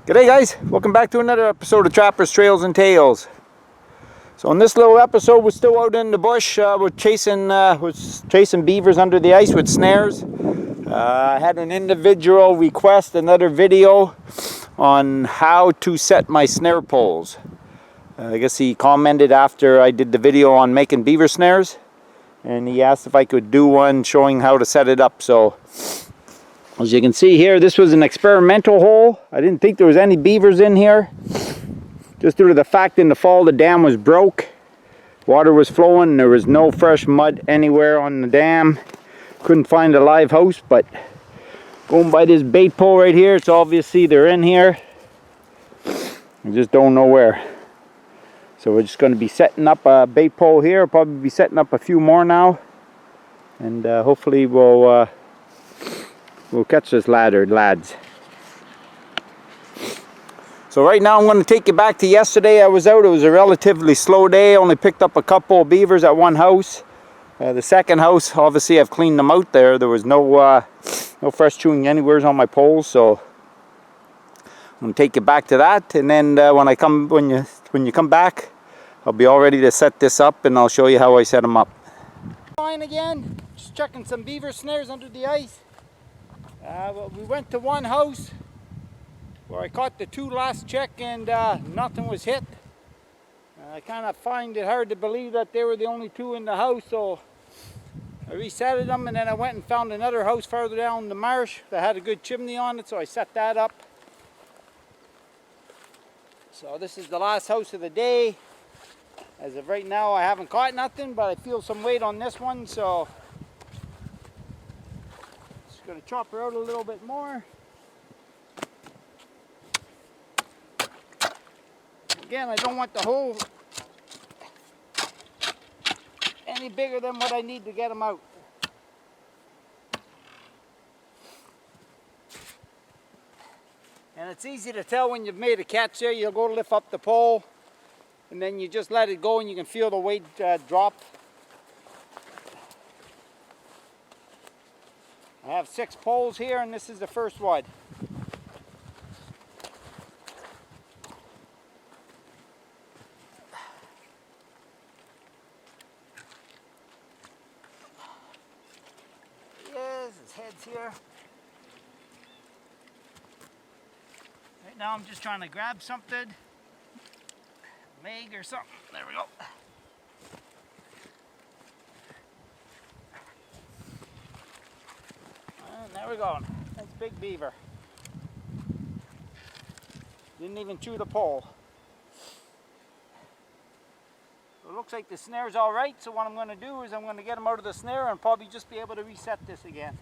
G'day guys, welcome back to another episode of Trappers, Trails and Tales. So in this little episode we're still out in the bush. We're chasing beavers under the ice with snares. I had an individual request another video on how to set my snare poles. I guess he commented after I did the video on making beaver snares, and he asked if I could do one showing how to set it up. So as you can see here, this was an experimental hole. I didn't think there was any beavers in here, just due to the fact in the fall the dam was broke. Water was flowing and there was no fresh mud anywhere on the dam. Couldn't find a live house, but going by this bait pole right here, it's obviously they're in here. I just don't know where. So we're just going to be setting up a bait pole here. I'll probably be setting up a few more now, and hopefully we'll catch this lads. So right now I'm going to take you back to yesterday. I was out. It was a relatively slow day. I only picked up a couple of beavers at one house. The second house, obviously I've cleaned them out there. There was no fresh chewing anywhere on my poles, so I'm going to take you back to that. And then when you come back, I'll be all ready to set this up, and I'll show you how I set them up. Fine again. Just checking some beaver snares under the ice. We went to one house where I caught the two last check and nothing was hit. I kind of find it hard to believe that they were the only two in the house, so I resetted them, and then I went and found another house farther down the marsh that had a good chimney on it, so I set that up. So this is the last house of the day. As of right now I haven't caught nothing, but I feel some weight on this one, so going to chop her out a little bit more. Again, I don't want the hole any bigger than what I need to get them out. And it's easy to tell when you've made a catch there. You'll go to lift up the pole, and then you just let it go and you can feel the weight drop. I have 6 poles here, and this is the first one. There he is, his head's here. Right now I'm just trying to grab something, leg or something. There we go. And there we go. That's big beaver. Didn't even chew the pole. So it looks like the snare's all right. So what I'm going to do is I'm going to get them out of the snare and probably just be able to reset this again.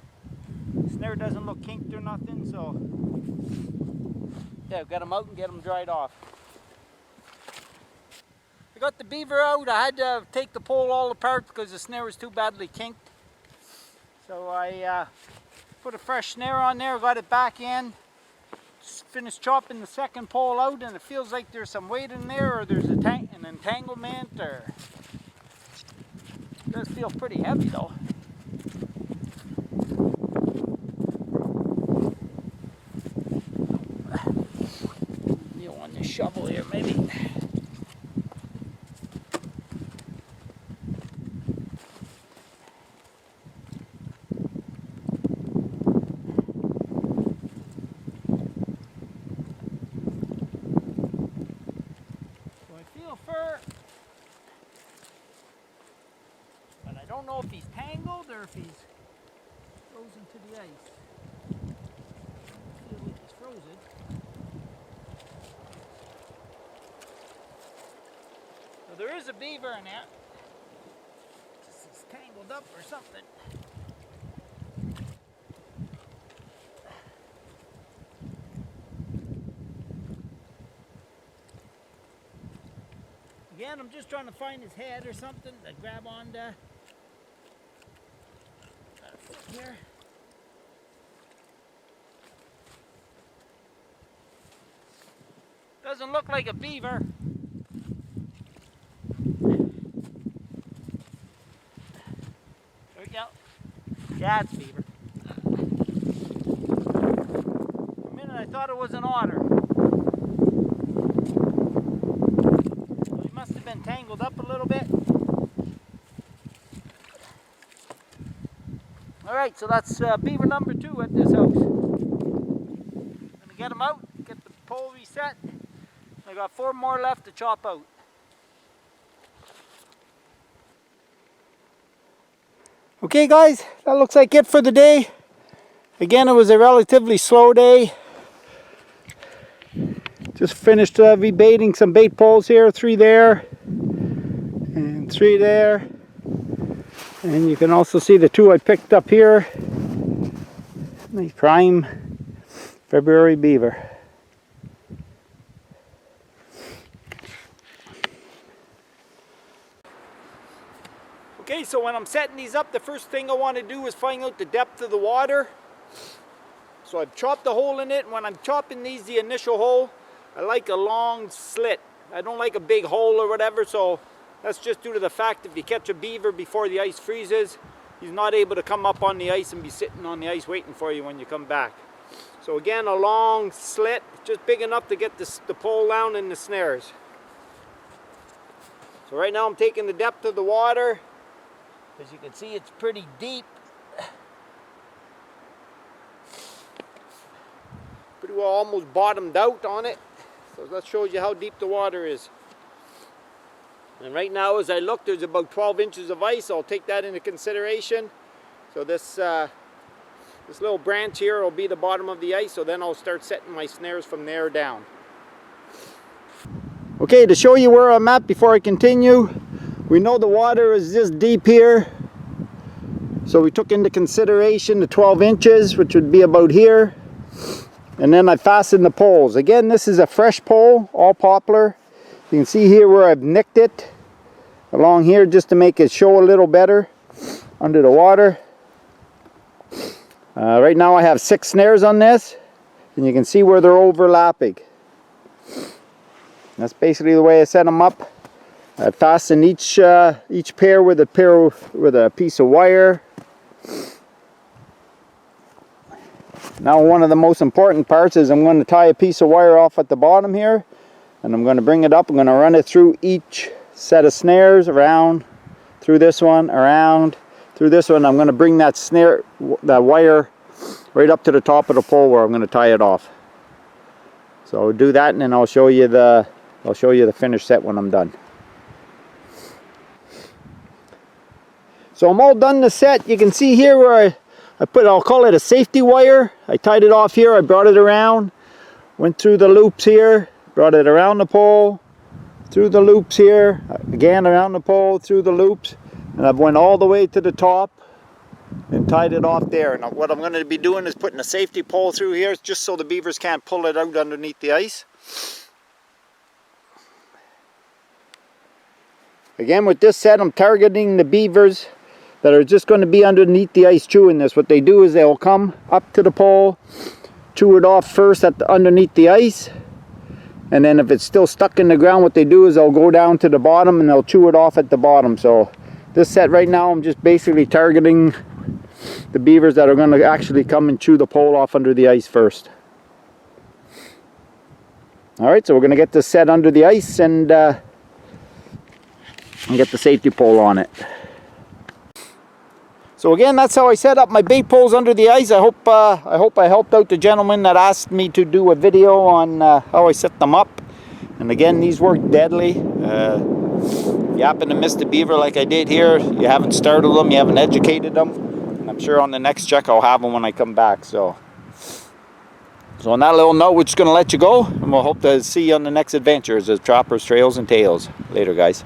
The snare doesn't look kinked or nothing, so yeah, get them out and get them dried off. I got the beaver out. I had to take the pole all apart because the snare was too badly kinked. So I put a fresh snare on there, got it back in, just finished chopping the second pole out, and it feels like there's some weight in there, or there's an entanglement, or it does feel pretty heavy though. Kneel on this shovel here maybe. Fur, but I don't know if he's tangled or if he's frozen to the ice. I feel like he's frozen. So there is a beaver in there. Just he's tangled up or something. Again, I'm just trying to find his head or something to grab onto. Here. Doesn't look like a beaver. There we go. Yeah, it's beaver. For a minute I thought it was an otter. tangled up a little bit. Alright, so that's beaver number 2 at this house. Gonna get them out, get the pole reset. I got 4 more left to chop out. Okay guys, that looks like it for the day. Again, it was a relatively slow day. Just finished rebaiting some bait poles here, 3 there and 3 there. And you can also see the 2 I picked up here. Nice prime February beaver. Okay, so when I'm setting these up, the first thing I want to do is find out the depth of the water. So I've chopped a hole in it, and when I'm chopping these, the initial hole, I like a long slit. I don't like a big hole or whatever, so that's just due to the fact if you catch a beaver before the ice freezes, he's not able to come up on the ice and be sitting on the ice waiting for you when you come back. So again, a long slit, just big enough to get the pole down and the snares. So right now I'm taking the depth of the water. As you can see, it's pretty deep. Pretty well almost bottomed out on it. So that shows you how deep the water is. And right now as I look, there's about 12 inches of ice. I'll take that into consideration. So this little branch here will be the bottom of the ice. So then I'll start setting my snares from there down. Okay, to show you where I'm at before I continue, we know the water is this deep here. So we took into consideration the 12 inches, which would be about here. And then I fastened the poles. Again, this is a fresh pole, all poplar. You can see here where I've nicked it along here just to make it show a little better under the water. Right now I have 6 snares on this, and you can see where they're overlapping. That's basically the way I set them up. I fasten each pair with a piece of wire. Now one of the most important parts is I'm going to tie a piece of wire off at the bottom here, and I'm going to bring it up. I'm going to run it through each set of snares, around through this one, around through this one. I'm going to bring that wire right up to the top of the pole where I'm going to tie it off. So I'll do that, and then I'll show you the finished set when I'm done. So I'm all done the set. You can see here where I'll call it a safety wire. I tied it off here, I brought it around, went through the loops here, brought it around the pole, through the loops here, again around the pole, through the loops, and I've went all the way to the top and tied it off there. Now what I'm going to be doing is putting a safety pole through here just so the beavers can't pull it out underneath the ice. Again, with this set, I'm targeting the beavers that are just going to be underneath the ice chewing this. What they do is they'll come up to the pole, chew it off first underneath the ice, and then if it's still stuck in the ground, what they do is they'll go down to the bottom and they'll chew it off at the bottom. So this set right now, I'm just basically targeting the beavers that are going to actually come and chew the pole off under the ice first. Alright, so we're going to get this set under the ice and get the safety pole on it. So again, that's how I set up my bait poles under the ice. I hope I helped out the gentleman that asked me to do a video on how I set them up. And again, these work deadly. If you happen to miss the beaver like I did here, you haven't startled them, you haven't educated them. And I'm sure on the next check I'll have them when I come back. So on that little note, we're just going to let you go. And we'll hope to see you on the next adventures of Trappers, Trails, and Tales. Later, guys.